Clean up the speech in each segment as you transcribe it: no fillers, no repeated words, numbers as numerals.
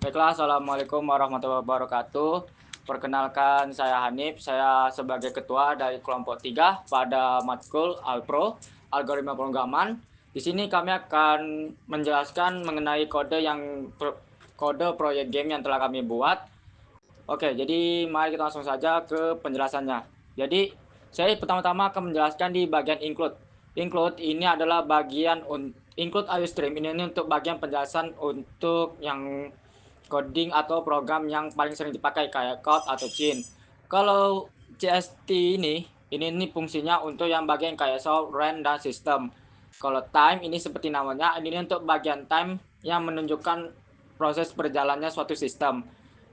Baiklah, Assalamualaikum warahmatullahi wabarakatuh. Perkenalkan, saya Hanif. Saya sebagai ketua dari kelompok 3 pada matkul Alpro, Algoritma Pemrograman. Di sini kami akan menjelaskan mengenai kode proyek game yang telah kami buat. Oke, jadi mari kita langsung saja ke penjelasannya. Jadi, saya pertama-tama akan menjelaskan di bagian include. Include ini adalah include iostream ini untuk bagian penjelasan untuk yang coding atau program yang paling sering dipakai kayak code atau Cin. Kalau CST ini fungsinya untuk yang bagian kayak soft, RAM, dan sistem. Kalau time ini seperti namanya, ini untuk bagian time yang menunjukkan proses berjalannya suatu sistem.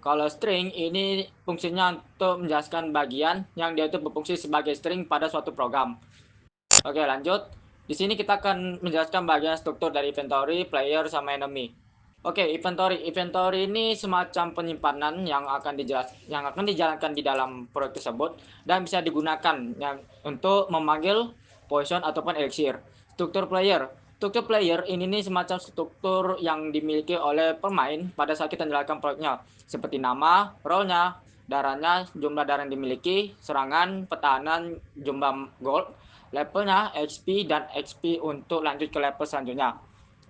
Kalau string ini fungsinya untuk menjelaskan bagian yang dia itu berfungsi sebagai string pada suatu program. Oke, lanjut. Di sini kita akan menjelaskan bagian struktur dari inventory, player, sama enemy. Oke, inventory. Inventory ini semacam penyimpanan yang akan dijalankan di dalam proyek tersebut dan bisa digunakan untuk memanggil poison ataupun elixir. Struktur player. Struktur player ini nih semacam struktur yang dimiliki oleh pemain pada saat kita menjalankan proyeknya, seperti nama, role-nya, darahnya, jumlah darah yang dimiliki, serangan, pertahanan, jumlah gold, levelnya, XP, dan XP untuk lanjut ke level selanjutnya.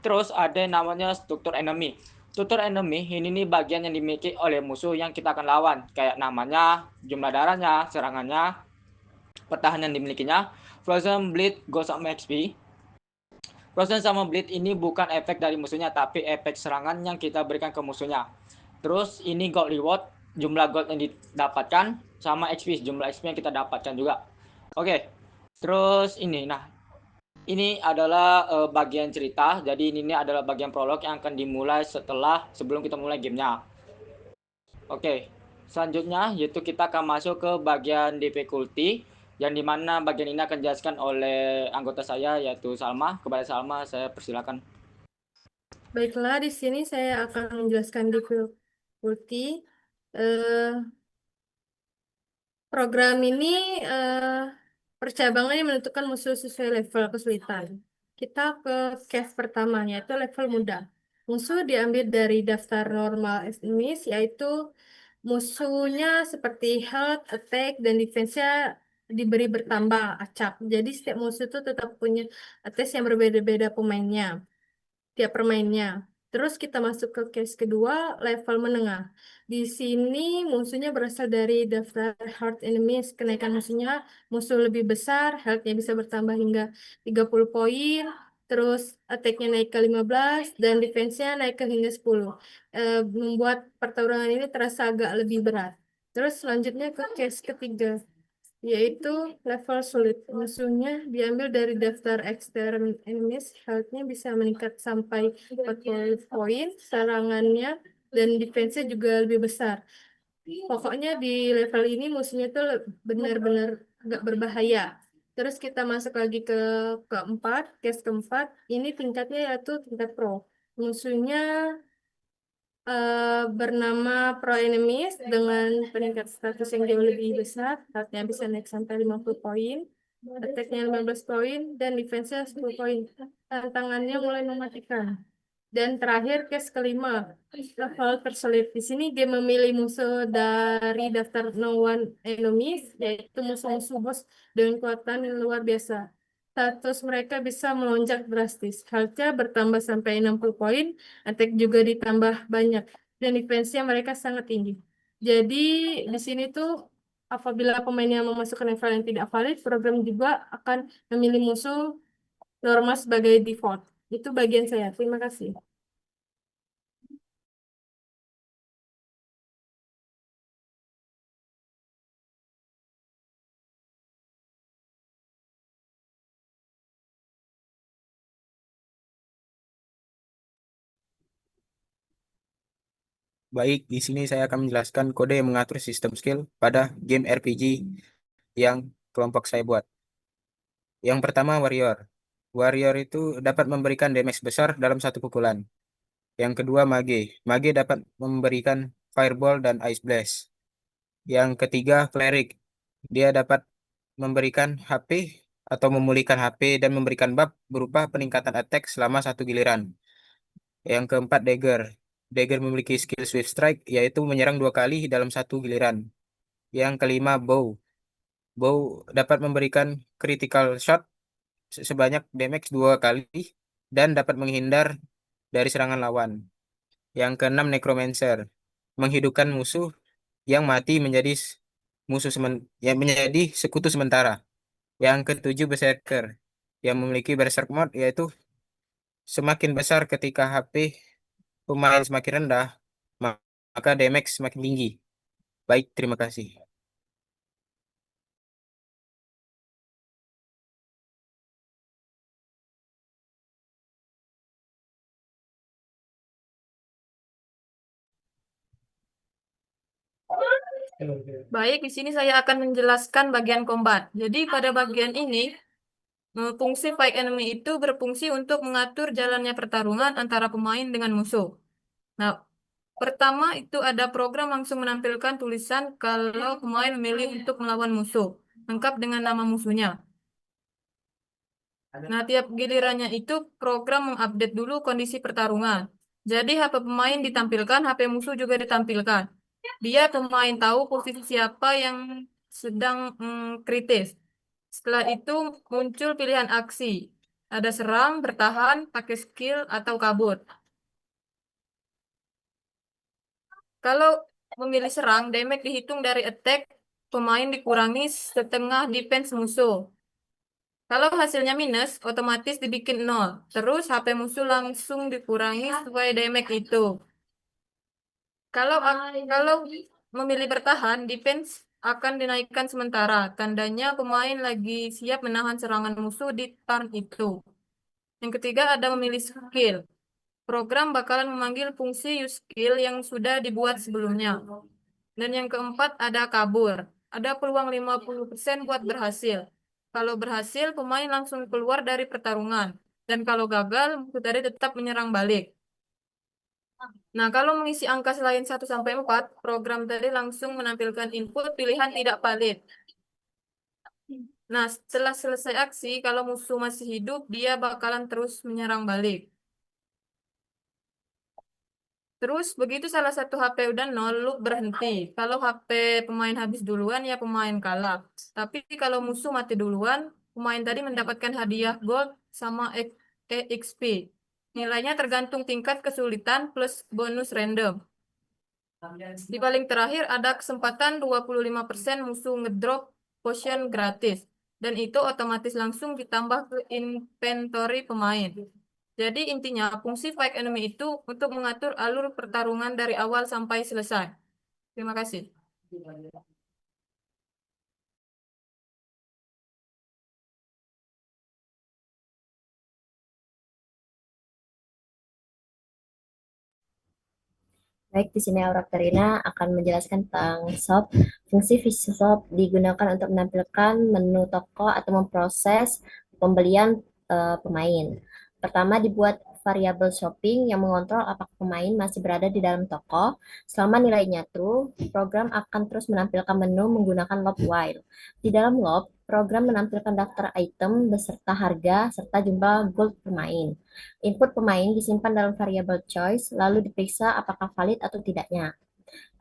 Terus ada yang namanya struktur enemy. Struktur enemy ini nih bagian yang dimiliki oleh musuh yang kita akan lawan, kayak namanya, jumlah darahnya, serangannya, pertahanan yang dimilikinya. Frozen Bleed, Ghost sama XP. Frozen sama Bleed ini bukan efek dari musuhnya, tapi efek serangan yang kita berikan ke musuhnya. Terus ini gold reward, jumlah gold yang didapatkan, sama XP, jumlah XP yang kita dapatkan juga. Oke, terus ini adalah bagian cerita. Jadi ini adalah bagian prolog yang akan dimulai sebelum kita mulai gamenya. Oke, selanjutnya yaitu kita akan masuk ke bagian difficulty, yang dimana bagian ini akan dijelaskan oleh anggota saya yaitu Salma. Kepada Salma saya persilakan. Baiklah, di sini saya akan menjelaskan difficulty. Eh, Program ini eh, percabangannya menentukan musuh sesuai level kesulitan. Kita ke case pertama, yaitu level mudah. Musuh diambil dari daftar normal enemies, yaitu musuhnya seperti health, attack, dan defense-nya diberi bertambah acak. Jadi setiap musuh itu tetap punya attack yang berbeda-beda tiap permainnya. Terus kita masuk ke case kedua, level menengah. Di sini musuhnya berasal dari daftar hard enemies. Kenaikan musuh lebih besar, health-nya bisa bertambah hingga 30 poin. Terus attack-nya naik ke 15 dan defense-nya naik ke hingga 10. Membuat pertarungan ini terasa agak lebih berat. Terus selanjutnya ke case ketiga, yaitu level sulit. Musuhnya diambil dari daftar extreme enemies, health-nya bisa meningkat sampai 40 poin, serangannya dan defense-nya juga lebih besar. Pokoknya di level ini musuhnya tuh benar-benar gak berbahaya. Terus kita masuk lagi ke case keempat, ini tingkatnya yaitu tingkat pro. Musuhnya bernama Pro Enemies dengan peningkat status yang jauh lebih besar, health-nya bisa naik sampai 50 poin, attack-nya 15 poin, dan defense-nya 10 poin. Tantangannya mulai mematikan. Dan terakhir, case kelima, level tersulit. Di sini game memilih musuh dari daftar no one enemies, yaitu musuh-musuh bos dengan kekuatan yang luar biasa. Status mereka bisa melonjak drastis. Health-nya bertambah sampai 60 poin, attack juga ditambah banyak, dan defense-nya mereka sangat tinggi. Jadi di sini tuh apabila pemainnya memasukkan level yang tidak valid, program juga akan memilih musuh normal sebagai default. Itu bagian saya. Terima kasih. Baik, di sini saya akan menjelaskan kode yang mengatur sistem skill pada game RPG yang kelompok saya buat. Yang pertama, Warrior. Warrior itu dapat memberikan damage besar dalam satu pukulan. Yang kedua, Mage. Mage dapat memberikan Fireball dan Ice Blast. Yang ketiga, Cleric. Dia dapat memberikan HP atau memulihkan HP dan memberikan buff berupa peningkatan attack selama satu giliran. Yang keempat, Dagger. Dagger memiliki skill Swift Strike, yaitu menyerang 2 kali dalam 1 giliran. Yang kelima, Bow. Bow dapat memberikan critical shot sebanyak damage 2 kali dan dapat menghindar dari serangan lawan. Yang keenam, Necromancer. Menghidupkan musuh yang mati menjadi yang menjadi sekutu sementara. Yang ketujuh, Berserker. Yang memiliki Berserk mode, yaitu semakin besar ketika HP pemain semakin rendah, maka damage semakin tinggi. Baik, terima kasih. Baik, di sini saya akan menjelaskan bagian combat. Jadi pada bagian ini, fungsi fight enemy itu berfungsi untuk mengatur jalannya pertarungan antara pemain dengan musuh. Nah, pertama itu ada program langsung menampilkan tulisan kalau pemain memilih untuk melawan musuh, lengkap dengan nama musuhnya. Nah, tiap gilirannya itu program mengupdate dulu kondisi pertarungan. Jadi HP pemain ditampilkan, HP musuh juga ditampilkan. Biar pemain tahu posisi siapa yang sedang kritis. Setelah itu muncul pilihan aksi. Ada serang, bertahan, pakai skill, atau kabur. Kalau memilih serang, damage dihitung dari attack, pemain dikurangi setengah defense musuh. Kalau hasilnya minus, otomatis dibikin 0. Terus HP musuh langsung dikurangi sesuai damage itu. Kalau memilih bertahan, defense akan dinaikkan sementara. Tandanya pemain lagi siap menahan serangan musuh di turn itu. Yang ketiga ada memilih skill. Program bakalan memanggil fungsi use skill yang sudah dibuat sebelumnya. Dan yang keempat ada kabur. Ada peluang 50% buat berhasil. Kalau berhasil, pemain langsung keluar dari pertarungan. Dan kalau gagal, musuh tadi tetap menyerang balik. Nah, kalau mengisi angka selain 1-4, program tadi langsung menampilkan input pilihan tidak valid. Nah, setelah selesai aksi, kalau musuh masih hidup, dia bakalan terus menyerang balik. Terus begitu salah satu HP udah nol, loop berhenti. Kalau HP pemain habis duluan, ya pemain kalah. Tapi kalau musuh mati duluan, pemain tadi mendapatkan hadiah gold sama EXP. Nilainya tergantung tingkat kesulitan plus bonus random. Di paling terakhir ada kesempatan 25% musuh ngedrop potion gratis. Dan itu otomatis langsung ditambah ke inventory pemain. Jadi intinya fungsi fight enemy itu untuk mengatur alur pertarungan dari awal sampai selesai. Terima kasih. Baik, di sini Aura Terina akan menjelaskan tentang shop. Fungsi visual shop digunakan untuk menampilkan menu toko atau memproses pembelian pemain. Pertama, dibuat variabel shopping yang mengontrol apakah pemain masih berada di dalam toko. Selama nilainya true, program akan terus menampilkan menu menggunakan loop while. Di dalam loop, program menampilkan daftar item beserta harga serta jumlah gold pemain. Input pemain disimpan dalam variabel choice, lalu diperiksa apakah valid atau tidaknya.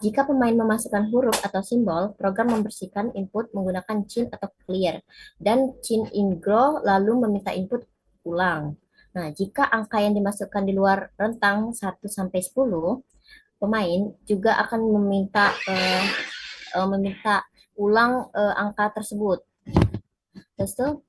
Jika pemain memasukkan huruf atau simbol, program membersihkan input menggunakan chin atau clear, dan chin ingro lalu meminta input ulang. Nah, jika angka yang dimasukkan di luar rentang 1-10, pemain juga akan meminta ulang angka tersebut. Terus tuh,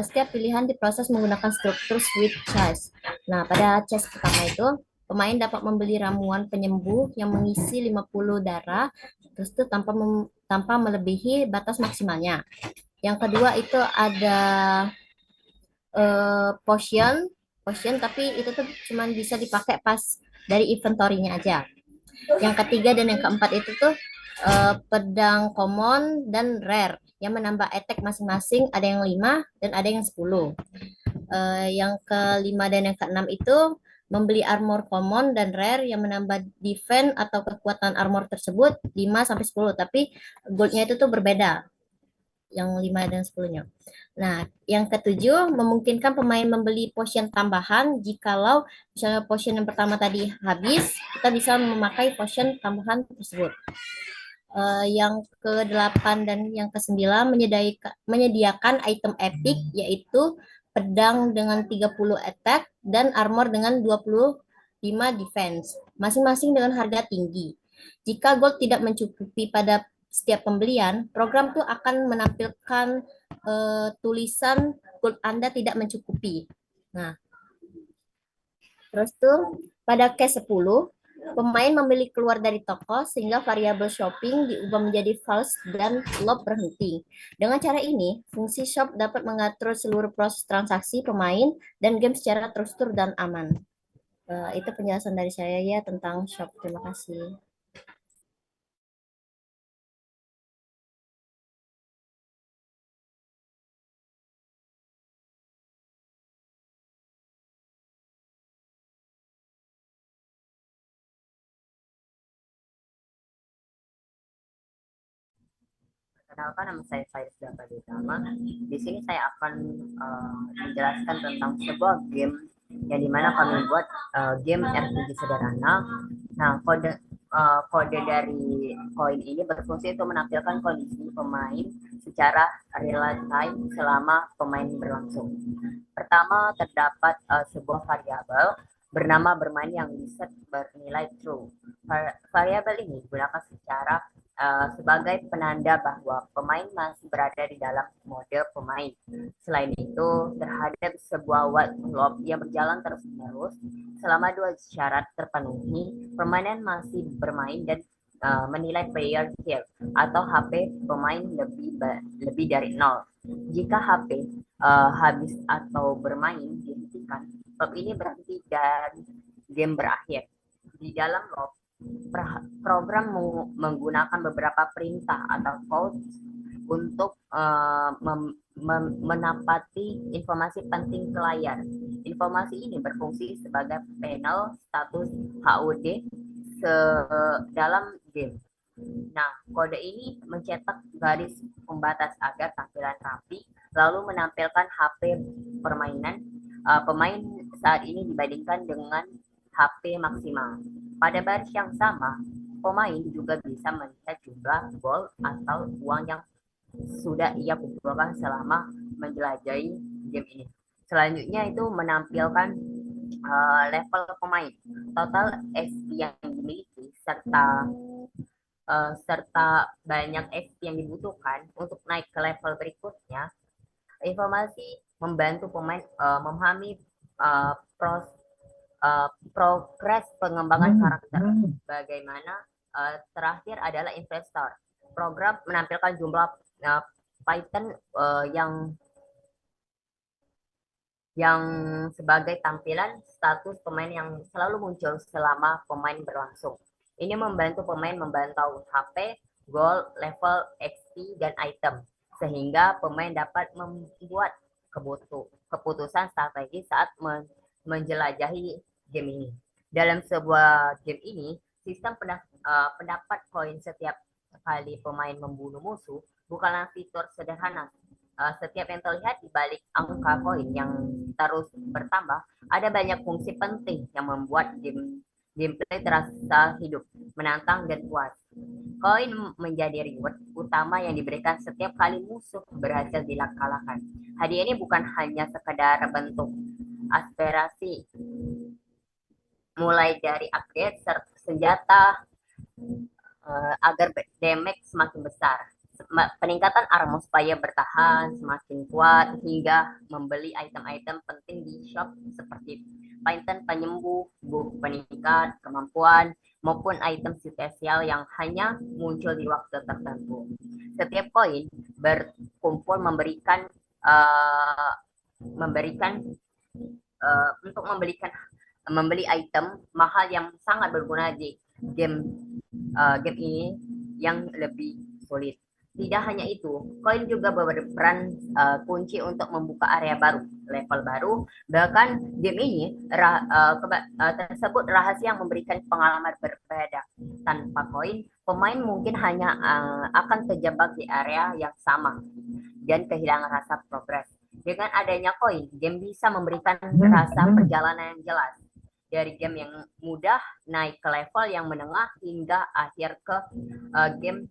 setiap pilihan diproses menggunakan struktur switch chest. Nah, pada chest pertama itu, pemain dapat membeli ramuan penyembuh yang mengisi 50 darah, terus tuh tanpa melebihi batas maksimalnya. Yang kedua itu ada potion, tapi itu tuh cuma bisa dipakai pas dari inventory-nya aja. Yang ketiga dan yang keempat itu tuh pedang common dan rare yang menambah attack masing-masing, ada yang 5 dan ada yang 10. Yang kelima dan yang keenam itu membeli armor common dan rare yang menambah defense atau kekuatan armor tersebut 5-10, tapi goldnya itu tuh berbeda. yang 5 dan 10-nya. Nah, yang ketujuh, memungkinkan pemain membeli potion tambahan jikalau misalnya potion yang pertama tadi habis, kita bisa memakai potion tambahan tersebut. Yang ke-8 dan yang ke-9 menyediakan item epic yaitu pedang dengan 30 attack dan armor dengan 25 defense, masing-masing dengan harga tinggi. Jika gold tidak mencukupi pada setiap pembelian, program tuh akan menampilkan tulisan gold Anda tidak mencukupi. Nah, terus tuh pada case 10, pemain memilih keluar dari toko sehingga variabel shopping diubah menjadi false dan lob berhenti. Dengan cara ini, fungsi shop dapat mengatur seluruh proses transaksi pemain dan game secara terstruktur dan aman. Itu penjelasan dari saya ya tentang shop. Terima kasih. Perkenalkan, nama saya Faiz Dapraditama. Di sini saya akan menjelaskan tentang sebuah game yang dimana kami buat game RPG sederhana. Nah, kode dari koin ini berfungsi untuk menampilkan kondisi pemain secara real time selama pemain berlangsung. Pertama, terdapat sebuah variabel bernama bermain yang diset bernilai true. Variabel ini digunakan sebagai penanda bahwa pemain masih berada di dalam mode pemain. Selain itu, terhadap sebuah while loop yang berjalan terus-menerus, selama 2 syarat terpenuhi, permainan masih bermain dan menilai player kill atau HP pemain lebih dari 0. Jika HP habis atau bermain dihentikan, loop ini berhenti dan game berakhir. Di dalam loop, program menggunakan beberapa perintah atau codes untuk menapati informasi penting ke layar. Informasi ini berfungsi sebagai panel status HUD dalam game. Nah, kode ini mencetak garis pembatas agar tampilan rapi, lalu menampilkan HP pemain saat ini dibandingkan dengan HP maksimal. Pada baris yang sama, pemain juga bisa melihat jumlah gold atau uang yang sudah ia kumpulkan selama menjelajahi game ini. Selanjutnya itu menampilkan level pemain, total SP yang dimiliki, serta banyak SP yang dibutuhkan untuk naik ke level berikutnya. Informasi membantu pemain memahami progres pengembangan karakter. Bagaimana terakhir adalah investor. Program menampilkan jumlah Python yang sebagai tampilan status pemain yang selalu muncul selama pemain berlangsung. Ini membantu pemain memantau HP, gold, level, XP, dan item, sehingga pemain dapat membuat keputusan strategi saat menjelajahi game ini. Dalam sebuah game ini, sistem pendapat koin setiap kali pemain membunuh musuh bukanlah fitur sederhana. Setiap yang terlihat di balik angka koin yang terus bertambah, ada banyak fungsi penting yang membuat gameplay terasa hidup, menantang, dan puas. Koin menjadi reward utama yang diberikan setiap kali musuh berhasil dikalahkan. Hadiah ini bukan hanya sekedar bentuk aspirasi, mulai dari upgrade senjata agar damage semakin besar, peningkatan armor supaya bertahan semakin kuat, hingga membeli item-item penting di shop seperti Python penyembuh, buff peningkat kemampuan, maupun item spesial yang hanya muncul di waktu tertentu. Setiap koin berkumpul memberikan untuk membeli item mahal yang sangat berguna di game ini yang lebih sulit. Tidak hanya itu, koin juga berperan kunci untuk membuka area baru, level baru. Bahkan game ini tersebut rahasia yang memberikan pengalaman berbeda. Tanpa koin, pemain mungkin hanya akan terjebak di area yang sama. dan kehilangan rasa progres. Dengan adanya koin, game bisa memberikan rasa perjalanan yang jelas. Dari game yang mudah, naik ke level yang menengah, hingga akhir ke game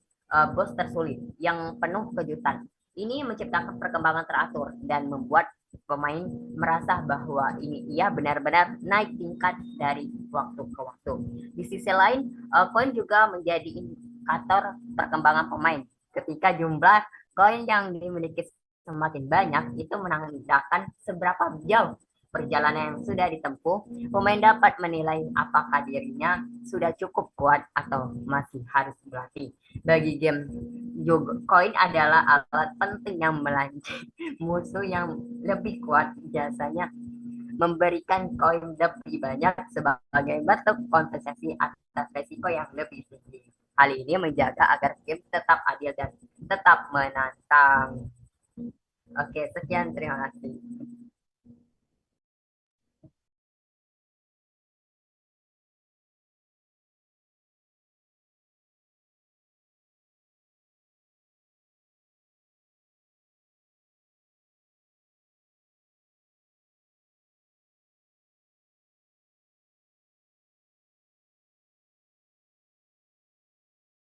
boss tersulit, yang penuh kejutan. Ini menciptakan perkembangan teratur dan membuat pemain merasa bahwa ini ia benar-benar naik tingkat dari waktu ke waktu. Di sisi lain, koin juga menjadi indikator perkembangan pemain. Ketika jumlah koin yang dimiliki semakin banyak, itu menandakan seberapa jauh perjalanan yang sudah ditempuh. Pemain dapat menilai apakah dirinya sudah cukup kuat atau masih harus berlatih. Bagi game juga, koin adalah alat penting yang melanjut musuh yang lebih kuat, biasanya memberikan koin lebih banyak sebagai bentuk kompensasi atas resiko yang lebih tinggi. Hal ini menjaga agar game tetap adil dan tetap menantang. Oke, sekian, terima kasih.